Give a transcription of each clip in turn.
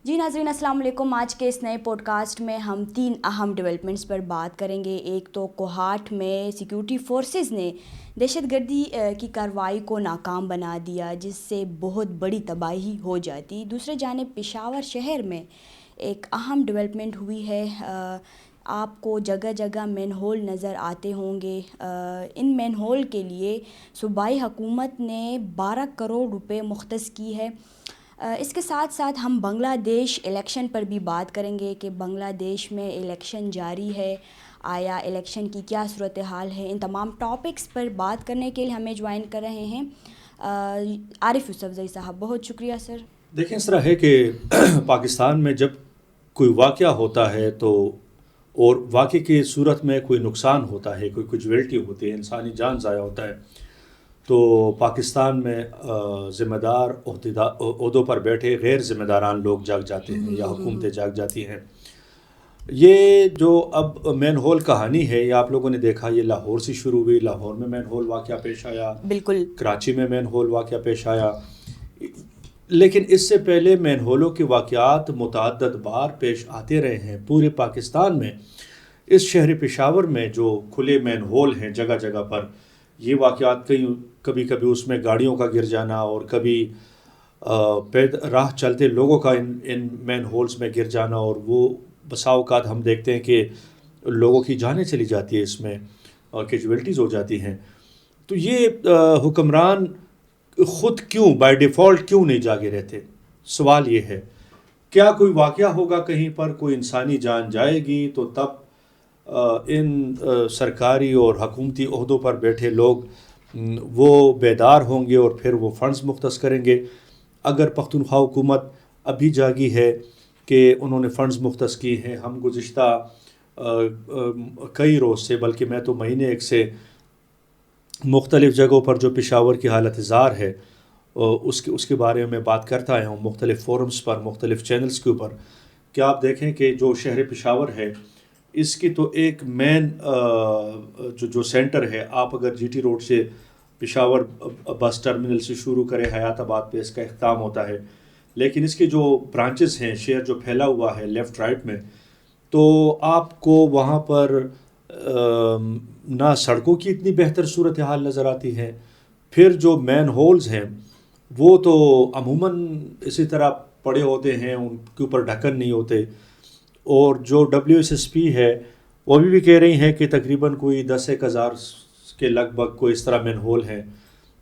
جی ناظرین السلام علیکم. آج کے اس نئے پوڈ کاسٹ میں ہم 3 اہم ڈیولپمنٹس پر بات کریں گے. ایک تو کوہاٹ میں سیکیورٹی فورسز نے دہشت گردی کی کارروائی کو ناکام بنا دیا جس سے بہت بڑی تباہی ہو جاتی. دوسرے جانب پشاور شہر میں ایک اہم ڈیولپمنٹ ہوئی ہے. آپ کو جگہ جگہ مین ہول نظر آتے ہوں گے. ان مین ہول کے لیے صوبائی حکومت نے 12 کروڑ روپے مختص کی ہے. اس کے ساتھ ساتھ ہم بنگلہ دیش الیکشن پر بھی بات کریں گے کہ بنگلہ دیش میں الیکشن جاری ہے, آیا الیکشن کی کیا صورتحال ہے. ان تمام ٹاپکس پر بات کرنے کے لیے ہمیں جوائن کر رہے ہیں عارف یوسفزئی صاحب. بہت شکریہ سر. دیکھیں اس طرح ہے کہ پاکستان میں جب کوئی واقعہ ہوتا ہے تو اور واقعے کی صورت میں کوئی نقصان ہوتا ہے, کوئی کیجویلٹی ہوتی ہے, انسانی جان ضائع ہوتا ہے, تو پاکستان میں ذمہ دار عہدوں پر بیٹھے غیر ذمہ داران لوگ جاگ جاتے ہیں یا حکومتیں جاگ جاتی ہیں. یہ جو اب مین ہول کہانی ہے یہ آپ لوگوں نے دیکھا, یہ لاہور سے شروع ہوئی. لاہور میں مین ہول واقعہ پیش آیا, بالکل کراچی میں مین ہول واقعہ پیش آیا, لیکن اس سے پہلے مین ہولوں کے واقعات متعدد بار پیش آتے رہے ہیں پورے پاکستان میں. اس شہر پشاور میں جو کھلے مین ہول ہیں جگہ جگہ پر, یہ واقعات کبھی کبھی اس میں گاڑیوں کا گر جانا اور کبھی راہ چلتے لوگوں کا ان مین ہولز میں گر جانا, اور وہ بسا اوقات ہم دیکھتے ہیں کہ لوگوں کی جانیں چلی جاتی ہے اس میں اور کیجویلٹیز ہو جاتی ہیں. تو یہ حکمران خود کیوں بائی ڈیفالٹ کیوں نہیں جاگے رہتے؟ سوال یہ ہے, کیا کوئی واقعہ ہوگا کہیں پر, کوئی انسانی جان جائے گی تو تب ان سرکاری اور حکومتی عہدوں پر بیٹھے لوگ وہ بیدار ہوں گے اور پھر وہ فنڈز مختص کریں گے. اگر پختونخوا حکومت ابھی جاگی ہے کہ انہوں نے فنڈز مختص کیے ہیں, ہم گزشتہ کئی روز سے بلکہ میں تو مہینے ایک سے مختلف جگہوں پر جو پشاور کی حالت زار ہے اس کے بارے میں بات کرتا آیا ہوں مختلف فورمز پر, مختلف چینلز کے اوپر. کہ آپ دیکھیں کہ جو شہر پشاور ہے اس کی تو ایک مین جو سینٹر ہے, آپ اگر جی ٹی روڈ سے پشاور بس ٹرمنل سے شروع کریں حیات آباد پہ اس کا اختتام ہوتا ہے, لیکن اس کے جو برانچز ہیں, شہر جو پھیلا ہوا ہے لیفٹ رائٹ میں, تو آپ کو وہاں پر نہ سڑکوں کی اتنی بہتر صورتحال نظر آتی ہے, پھر جو مین ہولز ہیں وہ تو عموماً اسی طرح پڑے ہوتے ہیں, ان کے اوپر ڈھکن نہیں ہوتے, اور جو WSSP ہے وہ بھی کہہ رہی ہیں کہ تقریباً کوئی 10,000 کے لگ بھگ کوئی اس طرح مین ہول ہیں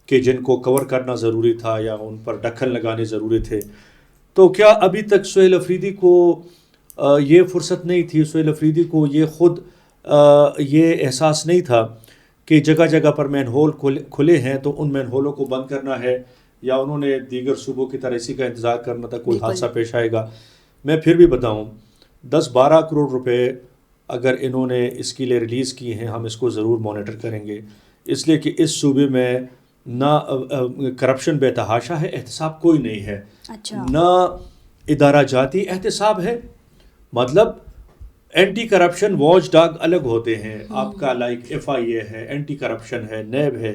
کہ جن کو کور کرنا ضروری تھا یا ان پر ڈھکن لگانے ضروری تھے. تو کیا ابھی تک سہیل افریدی کو یہ فرصت نہیں تھی, سہیل افریدی کو یہ خود یہ احساس نہیں تھا کہ جگہ جگہ پر مین ہول کھلے ہیں تو ان مین ہولوں کو بند کرنا ہے, یا انہوں نے دیگر صوبوں کی طرح اسی کا انتظار کرنا تھا کوئی حادثہ پیش آئے گا؟ میں پھر بھی بتاؤں 10-12 کروڑ روپے اگر انہوں نے اس کے لیے ریلیز کیے ہیں, ہم اس کو ضرور مانیٹر کریں گے, اس لیے کہ اس صوبے میں نہ کرپشن بے تحاشا ہے, احتساب کوئی نہیں ہے, نہ ادارہ جاتی احتساب ہے. مطلب اینٹی کرپشن واچ ڈاگ الگ ہوتے ہیں, آپ کا لائک FIA ہے, اینٹی کرپشن ہے, نیب ہے,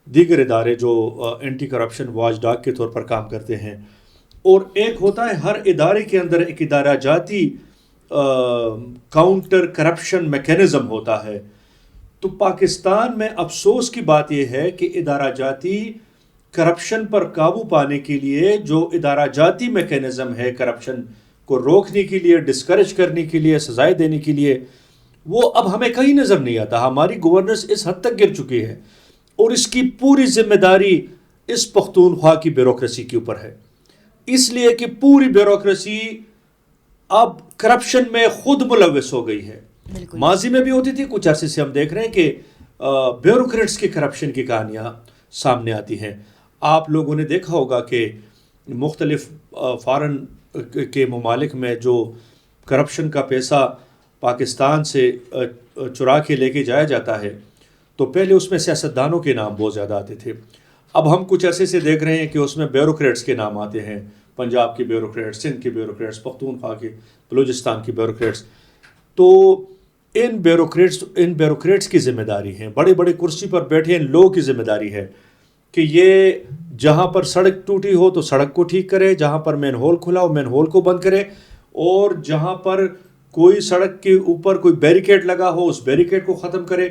دیگر ادارے جو اینٹی کرپشن واچ ڈاگ کے طور پر کام کرتے ہیں, اور ایک ہوتا ہے ہر ادارے کے اندر ایک ادارہ جاتی کاؤنٹر کرپشن میکینزم ہوتا ہے. تو پاکستان میں افسوس کی بات یہ ہے کہ ادارہ جاتی کرپشن پر قابو پانے کے لیے جو ادارہ جاتی میکینزم ہے کرپشن کو روکنے کے لیے, ڈسکریج کرنے کے لیے, سزائیں دینے کے لیے, وہ اب ہمیں کہیں نظر نہیں آتا. ہماری گورننس اس حد تک گر چکی ہے اور اس کی پوری ذمہ داری اس پختونخوا کی بیوروکریسی کے اوپر ہے, اس لیے کہ پوری بیوروکریسی اب کرپشن میں خود ملوث ہو گئی ہے. ماضی میں بھی ہوتی تھی, کچھ عرصے سے ہم دیکھ رہے ہیں کہ بیوروکریٹس کی کرپشن کی کہانیاں سامنے آتی ہیں. آپ لوگوں نے دیکھا ہوگا کہ مختلف فارن کے ممالک میں جو کرپشن کا پیسہ پاکستان سے چرا کے لے کے جایا جاتا ہے تو پہلے اس میں سیاستدانوں کے نام بہت زیادہ آتے تھے. اب ہم کچھ عرصے سے دیکھ رہے ہیں کہ اس میں بیوروکریٹس کے نام آتے ہیں, پنجاب کی بیوروکریٹس, سندھ کی بیوروکریٹس, پختونخوا کی, بلوچستان کی بیوروکریٹس. تو ان بیوروکریٹس کی ذمہ داری ہیں, بڑے بڑے کرسی پر بیٹھے ان لوگوں کی ذمہ داری ہے کہ یہ جہاں پر سڑک ٹوٹی ہو تو سڑک کو ٹھیک کرے, جہاں پر مین ہول کھلا ہو مین ہول کو بند کرے, اور جہاں پر کوئی سڑک کے اوپر کوئی بیریکیڈ لگا ہو اس بیریکیڈ کو ختم کرے.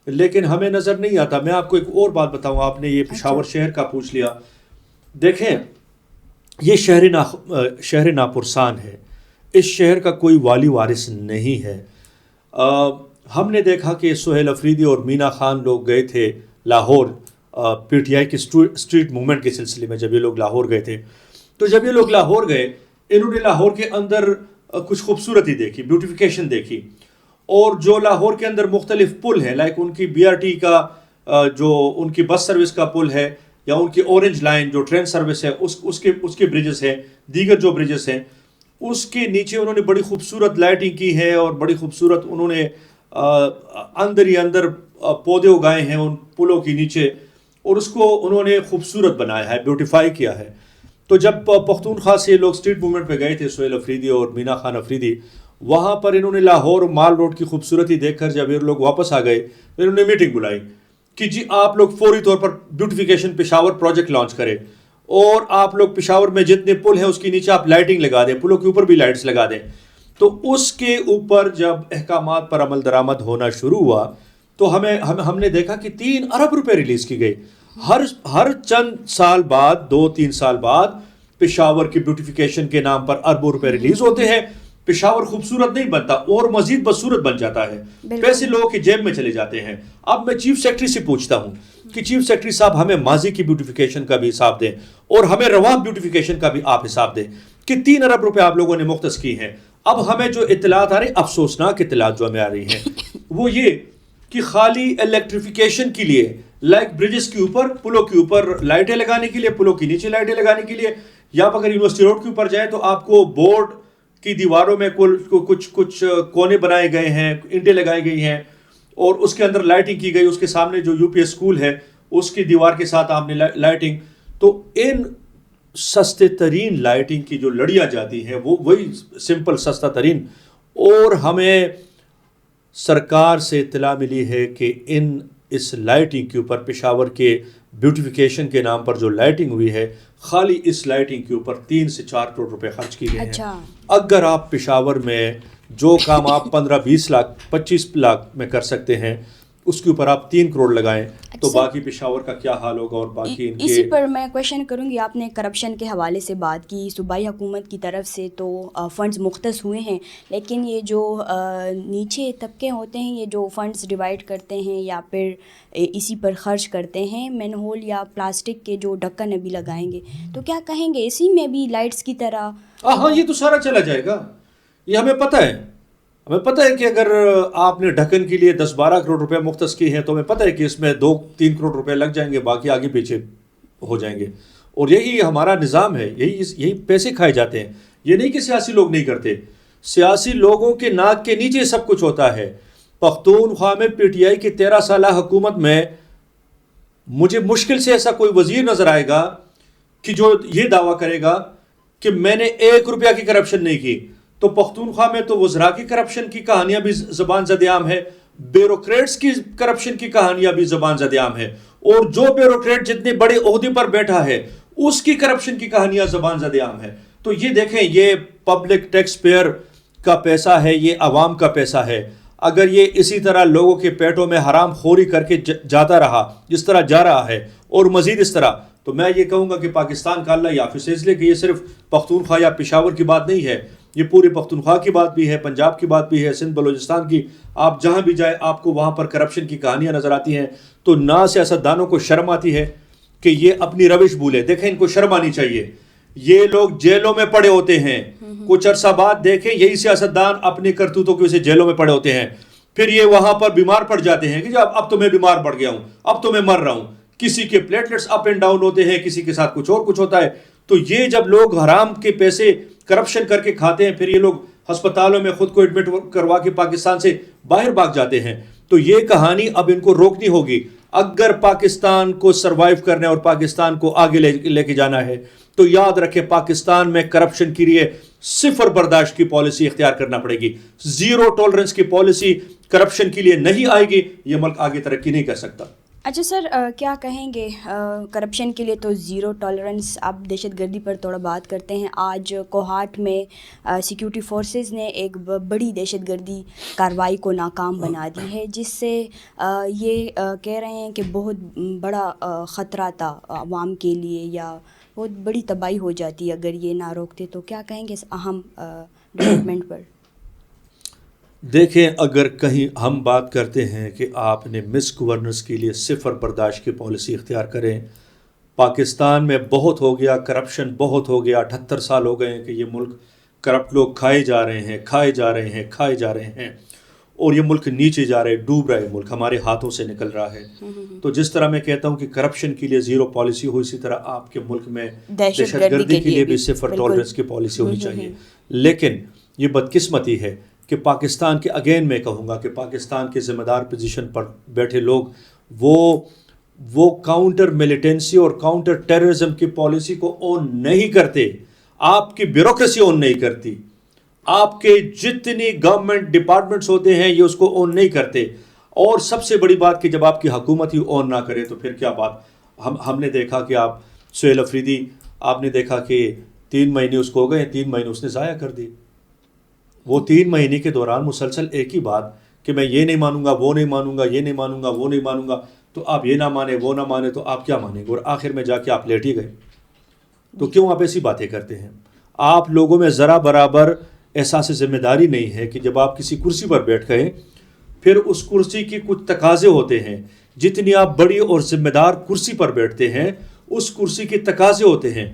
لیکن ہمیں نظر نہیں آتا. میں آپ کو ایک اور بات بتاؤں, آپ نے یہ پشاور شہر کا پوچھ لیا. دیکھیں یہ شہر ناپرسان ہے, اس شہر کا کوئی والی وارث نہیں ہے. ہم نے دیکھا کہ سہیل افریدی اور مینا خان لوگ گئے تھے لاہور پی ٹی آئی کی اسٹریٹ موومنٹ کے سلسلے میں. جب یہ لوگ لاہور گئے تھے تو جب یہ لوگ لاہور گئے انہوں نے لاہور کے اندر کچھ خوبصورتی دیکھی, بیوٹیفیکیشن دیکھی, اور جو لاہور کے اندر مختلف پل ہیں لائک ان کی BRT کا جو ان کی بس سروس کا پل ہے, یا ان کی اورنج لائن جو ٹرین سروس ہے اس کے بریجز ہیں, دیگر جو بریجز ہیں اس کے نیچے انہوں نے بڑی خوبصورت لائٹنگ کی ہے, اور بڑی خوبصورت انہوں نے اندر ہی اندر پودے اگائے ہیں ان پلوں کے نیچے, اور اس کو انہوں نے خوبصورت بنایا ہے, بیوٹیفائی کیا ہے. تو جب پختونخوا سے لوگ اسٹریٹ موومنٹ پہ گئے تھے سہیل افریدی اور مینا خان افریدی, وہاں پر انہوں نے لاہور مال روڈ کی خوبصورتی دیکھ کر جب یہ لوگ واپس آ گئے پھر انہوں نے میٹنگ بلائی کہ جی آپ لوگ فوری طور پر بیوٹیفیکیشن پشاور پروجیکٹ لانچ کریں, اور آپ لوگ پشاور میں جتنے پل ہیں اس کے نیچے آپ لائٹنگ لگا دیں, پلوں کے اوپر بھی لائٹس لگا دیں. تو اس کے اوپر جب احکامات پر عمل درآمد ہونا شروع ہوا تو ہم نے دیکھا کہ 3 ارب روپے ریلیز کی گئی. ہر چند سال بعد 2-3 سال بعد پشاور کی بیوٹیفیکیشن کے نام پر اربوں روپے ریلیز ہوتے ہیں. پشاور خوبصورت نہیں بنتا اور مزید بدصورت بن جاتا ہے, پیسے لوگوں کی جیب میں چلے جاتے ہیں. اب میں چیف سیکرٹری سے پوچھتا ہوں کہ چیف سیکرٹری صاحب ہمیں ماضی کی بیوٹیفیکیشن کا بھی حساب دیں اور ہمیں رواں بیوٹیفیکیشن کا بھی آپ حساب دیں کہ 3 ارب روپے آپ لوگوں نے مختص کی ہیں. اب ہمیں جو اطلاعات آ رہی, افسوسناک اطلاعات جو ہمیں آ رہی ہیں وہ یہ کہ خالی الیکٹریفیکیشن کے لیے لائک بریجز کے اوپر پلوں کے اوپر لائٹیں لگانے کے لیے, پلوں کے نیچے لائٹیں لگانے کے لیے, یا اگر یونیورسٹی روڈ کے اوپر جائیں تو آپ کو بورڈ کی دیواروں میں کچھ کونے بنائے گئے ہیں, اینٹیں لگائی گئی ہیں, اور اس کے اندر لائٹنگ کی گئی. اس کے سامنے جو UPS اسکول ہے اس کی دیوار کے ساتھ آپ نے لائٹنگ. تو ان سستے ترین لائٹنگ کی جو لڑیاں جاتی ہیں وہ وہی سمپل سستا ترین, اور ہمیں سرکار سے اطلاع ملی ہے کہ اس لائٹنگ کے اوپر پشاور کے بیوٹیفیکیشن کے نام پر جو لائٹنگ ہوئی ہے خالی اس لائٹنگ کے اوپر 3 سے 4 کروڑ روپے خرچ کی گئے ہیں. اگر آپ پشاور میں جو کام آپ 15-20 لاکھ 25 لاکھ میں کر سکتے ہیں اس کے اوپر آپ 3 کروڑ لگائیں تو باقی پشاور کا کیا حال ہوگا. اور باقی اسی پر میں کویشچن کروں گی, آپ نے کرپشن کے حوالے سے بات کی, صوبائی حکومت کی طرف سے تو فنڈز مختص ہوئے ہیں, لیکن یہ جو نیچے طبقے ہوتے ہیں یہ جو فنڈز ڈیوائڈ کرتے ہیں یا پھر اسی پر خرچ کرتے ہیں, مین ہول یا پلاسٹک کے جو ڈھکن ابھی لگائیں گے تو کیا کہیں گے اسی میں بھی لائٹس کی طرح؟ ہاں یہ تو سارا چلا جائے گا, یہ ہمیں پتہ ہے. ہمیں پتہ ہے کہ اگر آپ نے ڈھکن کے لیے 10-12 کروڑ روپے مختص کی ہیں تو ہمیں پتہ ہے کہ اس میں 2-3 کروڑ روپے لگ جائیں گے, باقی آگے پیچھے ہو جائیں گے. اور یہی ہمارا نظام ہے, یہی پیسے کھائے جاتے ہیں. یہ نہیں کہ سیاسی لوگ نہیں کرتے, سیاسی لوگوں کے ناک کے نیچے سب کچھ ہوتا ہے. پختونخوا میں PTI کی 13 سالہ حکومت میں مجھے مشکل سے ایسا کوئی وزیر نظر آئے گا کہ جو یہ دعویٰ کرے گا کہ میں نے 1 روپیہ کی کرپشن نہیں کی. تو پختونخوا میں تو وزراء کی کرپشن کی کہانیاں بھی زبان زد عام ہے, بیوروکریٹس کی کرپشن کی کہانیاں بھی زبان زد عام ہے, اور جو بیوروکریٹ جتنے بڑے عہدے پر بیٹھا ہے اس کی کرپشن کی کہانیاں زبان زد عام ہے. تو یہ دیکھیں, یہ پبلک ٹیکس پیئر کا پیسہ ہے, یہ عوام کا پیسہ ہے. اگر یہ اسی طرح لوگوں کے پیٹوں میں حرام خوری کر کے جاتا رہا جس طرح جا رہا ہے اور مزید اس طرح, تو میں یہ کہوں گا کہ پاکستان کا اللہ حافظ. اس لیے کہ یہ صرف پختونخوا یا پشاور کی بات نہیں ہے, یہ پوری پختونخوا کی بات بھی ہے, پنجاب کی بات بھی ہے, سندھ بلوچستان کی. آپ جہاں بھی جائیں آپ کو وہاں پر کرپشن کی کہانیاں نظر آتی ہیں. تو نہ سیاستدانوں کو شرم آتی ہے کہ یہ اپنی روش بھولے. دیکھیں ان کو شرم آنی چاہیے, یہ لوگ جیلوں میں پڑے ہوتے ہیں. کچھ عرصہ بعد دیکھیں یہی سیاستدان اپنی کرتوتوں کی وجہ سے جیلوں میں پڑے ہوتے ہیں, پھر یہ وہاں پر بیمار پڑ جاتے ہیں کہ جب اب تو میں بیمار پڑ گیا ہوں, اب تو میں مر رہا ہوں. کسی کے پلیٹلیٹس اپ اینڈ ڈاؤن ہوتے ہیں, کسی کے ساتھ کچھ اور کچھ ہوتا ہے. تو یہ جب لوگ حرام کے پیسے کرپشن کر کے کھاتے ہیں پھر یہ لوگ ہسپتالوں میں خود کو ایڈمٹ کروا کے پاکستان سے باہر بھاگ جاتے ہیں. تو یہ کہانی اب ان کو روکنی ہوگی. اگر پاکستان کو سروائیو کرنا ہے اور پاکستان کو آگے لے کے جانا ہے تو یاد رکھیں پاکستان میں کرپشن کے لیے 0 برداشت کی پالیسی اختیار کرنا پڑے گی. 0 ٹالرنس کی پالیسی کرپشن کے لیے نہیں آئے گی, یہ ملک آگے ترقی نہیں کر سکتا. اچھا سر، کیا کہیں گے کرپشن کے لیے تو زیرو ٹالرنس. اب دہشت گردی پر تھوڑا بات کرتے ہیں. آج کوہاٹ میں سیکیورٹی فورسز نے ایک بڑی دہشت گردی کارروائی کو ناکام بنا دی ہے، جس سے یہ کہہ رہے ہیں کہ بہت بڑا خطرہ تھا عوام کے لیے، یا بہت بڑی تباہی ہو جاتی اگر یہ نہ روکتے. تو کیا کہیں گے اس اہم ڈیولپمنٹ پر؟ دیکھیں، اگر کہیں ہم بات کرتے ہیں کہ آپ نے مس گورننس کے لیے صفر برداشت کی پالیسی اختیار کریں. پاکستان میں بہت ہو گیا کرپشن، بہت ہو گیا. 78 سال ہو گئے ہیں کہ یہ ملک کرپٹ لوگ کھائے جا رہے ہیں، کھائے جا رہے ہیں، کھائے جا رہے ہیں، اور یہ ملک نیچے جا رہا ہے، ڈوب رہا ہے، ملک ہمارے ہاتھوں سے نکل رہا ہے. تو جس طرح میں کہتا ہوں کہ کرپشن کے لیے زیرو پالیسی ہو، اسی طرح آپ کے ملک میں دہشت گردی کے لیے بھی صفر ٹالرنس کی پالیسی ہونی چاہیے. لیکن یہ بدقسمتی ہے کہ پاکستان کے، اگین میں کہوں گا کہ پاکستان کے ذمہ دار پوزیشن پر بیٹھے لوگ وہ کاؤنٹر ملیٹنسی اور کاؤنٹر ٹیررزم کی پالیسی کو اون نہیں کرتے. آپ کی بیوروکریسی اون نہیں کرتی. آپ کے جتنی گورنمنٹ ڈپارٹمنٹس ہوتے ہیں یہ اس کو اون نہیں کرتے. اور سب سے بڑی بات کہ جب آپ کی حکومت ہی اون نہ کرے تو پھر کیا بات. ہم نے دیکھا کہ آپ سہیل افریدی، آپ نے دیکھا کہ 3 مہینے اس کو ہو گئے، 3 مہینے اس نے ضائع کر دی. وہ 3 مہینے کے دوران مسلسل ایک ہی بات کہ میں یہ نہیں مانوں گا، وہ نہیں مانوں گا، یہ نہیں مانوں گا، وہ نہیں مانوں گا. تو آپ یہ نہ مانے، وہ نہ مانے، تو آپ کیا مانیں گے؟ اور آخر میں جا کے آپ لیٹ ہی گئے. تو کیوں آپ ایسی باتیں کرتے ہیں؟ آپ لوگوں میں ذرا برابر احساس ذمہ داری نہیں ہے کہ جب آپ کسی کرسی پر بیٹھ گئے، پھر اس کرسی کی کچھ تقاضے ہوتے ہیں. جتنی آپ بڑی اور ذمہ دار کرسی پر بیٹھتے ہیں، اس کرسی کے تقاضے ہوتے ہیں.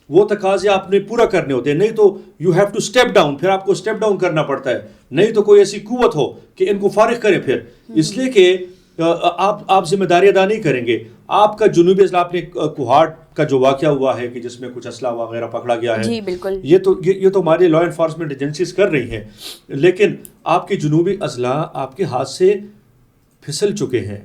وہ تقاضے آپ نے پورا کرنے ہوتے ہیں، نہیں تو you have to step down. پھر آپ کو اسٹیپ ڈاؤن کرنا پڑتا ہے، نہیں تو کوئی ایسی قوت ہو کہ ان کو فارغ کرے. پھر اس لیے کہ آپ ذمہ داری ادا نہیں کریں گے. آپ کا جنوبی اضلاع، آپ نے کوہاٹ کا جو واقعہ ہوا ہے کہ جس میں کچھ اسلحہ وغیرہ پکڑا گیا ہے، جی بالکل، یہ تو ہماری لا انفورسمنٹ ایجنسیز کر رہی ہیں. لیکن آپ کے جنوبی اضلاع آپ کے ہاتھ سے پھسل چکے ہیں.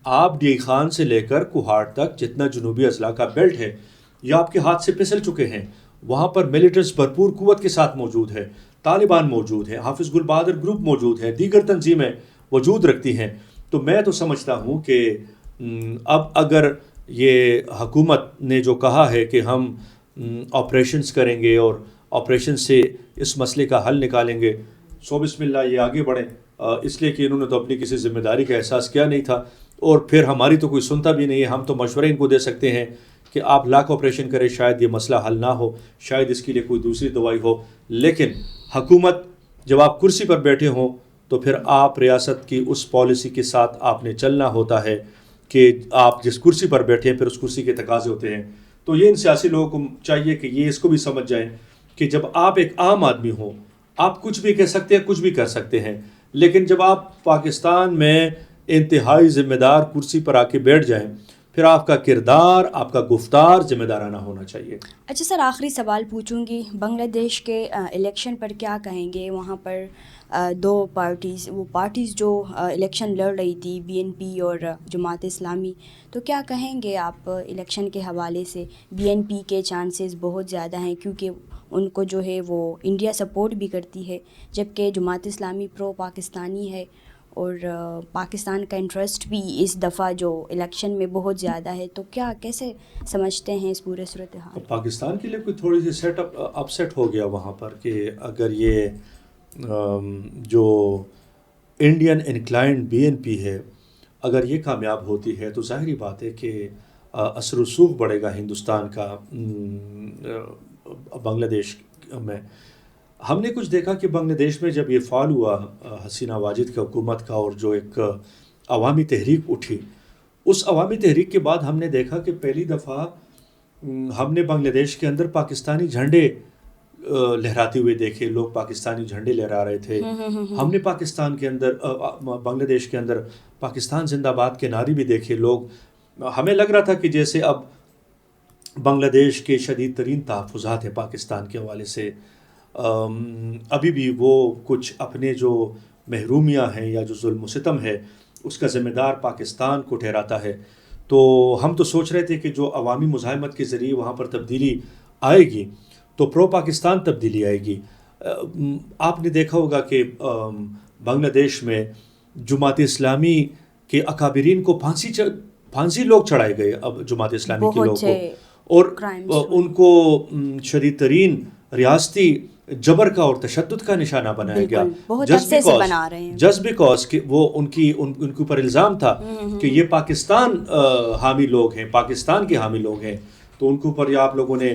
آپ ڈی خان سے لے کر کوہاٹ تک جتنا جنوبی اضلاع کا بیلٹ ہے، یہ آپ کے ہاتھ سے پھسل چکے ہیں. وہاں پر ملیٹنٹس بھرپور قوت کے ساتھ موجود ہے، طالبان موجود ہے، حافظ گل بہادر گروپ موجود ہے، دیگر تنظیمیں وجود رکھتی ہیں. تو میں تو سمجھتا ہوں کہ اب اگر یہ حکومت نے جو کہا ہے کہ ہم آپریشنز کریں گے اور آپریشن سے اس مسئلے کا حل نکالیں گے، سو بسم اللہ یہ آگے بڑھیں. اس لیے کہ انہوں نے تو اپنی کسی ذمہ داری کا احساس کیا نہیں تھا، اور پھر ہماری تو کوئی سنتا بھی نہیں ہے. ہم تو مشورے ان کو دے سکتے ہیں کہ آپ لاکھ آپریشن کریں، شاید یہ مسئلہ حل نہ ہو، شاید اس کے لیے کوئی دوسری دوائی ہو. لیکن حکومت جب آپ کرسی پر بیٹھے ہوں تو پھر آپ ریاست کی اس پالیسی کے ساتھ آپ نے چلنا ہوتا ہے کہ آپ جس کرسی پر بیٹھے ہیں پھر اس کرسی کے تقاضے ہوتے ہیں. تو یہ ان سیاسی لوگوں کو چاہیے کہ یہ اس کو بھی سمجھ جائیں کہ جب آپ ایک عام آدمی ہوں، آپ کچھ بھی کہہ سکتے ہیں، کچھ بھی کر سکتے ہیں. لیکن جب آپ پاکستان میں انتہائی ذمہ دار کرسی پر آ کے بیٹھ جائیں، پھر آپ کا کردار، آپ کا گفتار ذمہ دارانہ ہونا چاہیے. اچھا سر، آخری سوال پوچھوں گی. بنگلہ دیش کے الیکشن پر کیا کہیں گے؟ وہاں پر 2 پارٹیز جو الیکشن لڑ رہی تھی، بی این پی اور جماعت اسلامی، تو کیا کہیں گے آپ الیکشن کے حوالے سے؟ بی این پی کے چانسز بہت زیادہ ہیں کیونکہ ان کو جو ہے وہ انڈیا سپورٹ بھی کرتی ہے، جبکہ جماعت اسلامی پرو پاکستانی ہے، اور پاکستان کا انٹرسٹ بھی اس دفعہ جو الیکشن میں بہت زیادہ ہے. تو کیسے سمجھتے ہیں اس پورے صورتحال؟ پاکستان کے لیے کوئی تھوڑی سی سیٹ اپ سیٹ ہو گیا وہاں پر کہ اگر یہ جو Indian inclined B N P ہے اگر یہ کامیاب ہوتی ہے تو ظاہری بات ہے کہ اثر و رسوخ بڑھے گا ہندوستان کا بنگلہ دیش میں. ہم نے کچھ دیکھا کہ بنگلہ دیش میں جب یہ فعال ہوا حسینہ واجد کی حکومت کا، اور جو ایک عوامی تحریک اٹھی، اس عوامی تحریک کے بعد ہم نے دیکھا کہ پہلی دفعہ ہم نے بنگلہ دیش کے اندر پاکستانی جھنڈے لہراتے ہوئے دیکھے. لوگ پاکستانی جھنڈے لہرا رہے تھے. ہم نے پاکستان کے اندر، بنگلہ دیش کے اندر پاکستان زندہ باد کے نعرے بھی دیکھے. ہمیں لگ رہا تھا کہ جیسے اب بنگلہ دیش کے شدید ترین تحفظات ہیں پاکستان کے حوالے سے، ابھی بھی وہ کچھ اپنے جو محرومیاں ہیں یا جو ظلم و ستم ہے اس کا ذمہ دار پاکستان کو ٹھہراتا ہے. تو ہم تو سوچ رہے تھے کہ جو عوامی مزاحمت کے ذریعے وہاں پر تبدیلی آئے گی تو پرو پاکستان تبدیلی آئے گی. آپ نے دیکھا ہوگا کہ بنگلہ دیش میں جماعت اسلامی کے اکابرین کو پھانسی لوگ چڑھائے گئے اب جماعت اسلامی کے لوگوں کو، اور ان کو شدید ترین ریاستی جبر کا اور تشدد کا نشانہ بنایا گیا، جسٹ بیکاز کہ وہ ان کے اوپر الزام تھا کہ یہ پاکستان حامی لوگ ہیں، پاکستان کے حامی لوگ ہیں. تو ان کے اوپر یہ آپ لوگوں نے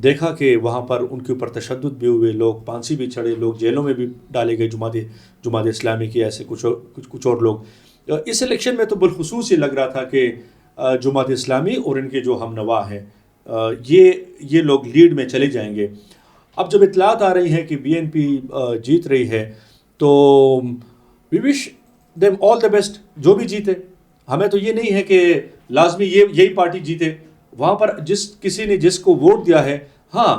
دیکھا کہ وہاں پر ان کے اوپر تشدد بھی ہوئے، لوگ پھانسی بھی چڑھے، لوگ جیلوں میں بھی ڈالے گئے جماعت اسلامی کے ایسے کچھ اور لوگ. اس الیکشن میں تو بالخصوص یہ لگ رہا تھا کہ جماعت اسلامی اور ان کے جو ہم نوا ہیں یہ لوگ لیڈ میں چلے جائیں گے. اب جب اطلاعات آ رہی ہیں کہ BNP جیت رہی ہے تو وی وش دیم آل دا بیسٹ، جو بھی جیتے. ہمیں تو یہ نہیں ہے کہ لازمی یہی پارٹی جیتے. وہاں پر کسی نے جس کو ووٹ دیا ہے، ہاں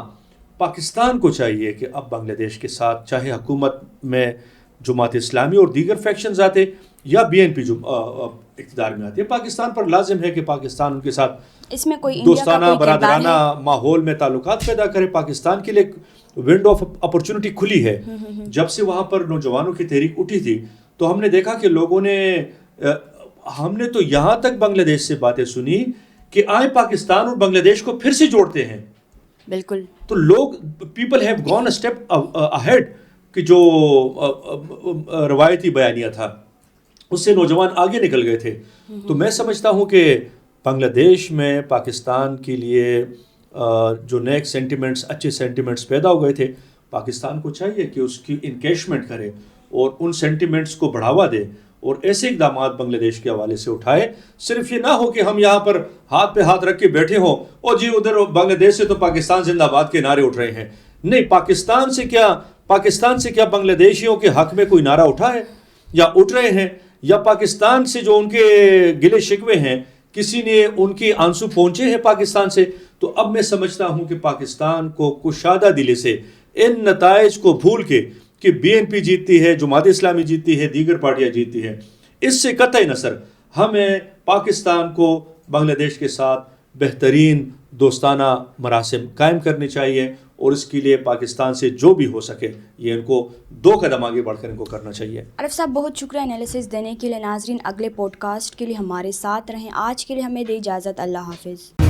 پاکستان کو چاہیے کہ اب بنگلہ دیش کے ساتھ چاہے حکومت میں جماعت اسلامی اور دیگر فیکشنز آتے یا BNP جو اقتدار میں آتی ہے، پاکستان پر لازم ہے کہ پاکستان ان کے ساتھ اس میں کوئی دوستانہ برادرانہ ماحول میں تعلقات پیدا کرے. پاکستان کے لیے ونڈو آف اپرچونٹی کھلی ہے. جب سے وہاں پر نوجوانوں کی تحریک اٹھی تھی تو ہم نے دیکھا کہ لوگوں نے، ہم نے تو یہاں تک بنگلہ دیش سے باتیں سنی کہ آئے پاکستان اور بنگلہ دیش کو پھر سے جوڑتے ہیں. بالکل. تو لوگ people have gone a step ahead کہ جو روایتی بیانیہ تھا اس سے نوجوان آگے نکل گئے تھے. تو میں سمجھتا ہوں کہ بنگلہ دیش میں پاکستان کے لیے جو نیک سینٹیمنٹس، اچھے سینٹیمنٹس پیدا ہو گئے تھے، پاکستان کو چاہیے کہ اس کی انکیشمنٹ کرے اور ان سینٹیمنٹس کو بڑھاوا دے اور ایسے اقدامات بنگلہ دیش کے حوالے سے اٹھائے. صرف یہ نہ ہو کہ ہم یہاں پر ہاتھ پہ ہاتھ رکھ کے بیٹھے ہوں اور جی ادھر بنگلہ دیش سے تو پاکستان زندہ باد کے نعرے اٹھ رہے ہیں. نہیں، پاکستان سے کیا بنگلہ دیشیوں کے حق میں کوئی نعرہ اٹھا ہے یا اٹھ رہے ہیں؟ یا پاکستان سے جو ان کے گلے شکوے ہیں کسی نے ان کی آنسو پہنچے ہیں پاکستان سے؟ تو اب میں سمجھتا ہوں کہ پاکستان کو کشادہ دلی سے ان نتائج کو بھول کے کہ BNP جیتتی ہے، جماعت اسلامی جیتتی ہے، دیگر پارٹیاں جیتتی ہیں، اس سے قطعی نصر ہمیں پاکستان کو بنگلہ دیش کے ساتھ بہترین دوستانہ مراسم قائم کرنے چاہیے اور اس کے لیے پاکستان سے جو بھی ہو سکے یہ ان کو 2 قدم آگے بڑھ کر ان کو کرنا چاہیے. عارف صاحب بہت شکریہ انالیسس دینے کے لیے. ناظرین اگلے پوڈ کاسٹ کے لیے ہمارے ساتھ رہیں. آج کے لیے ہمیں دے اجازت. اللہ حافظ.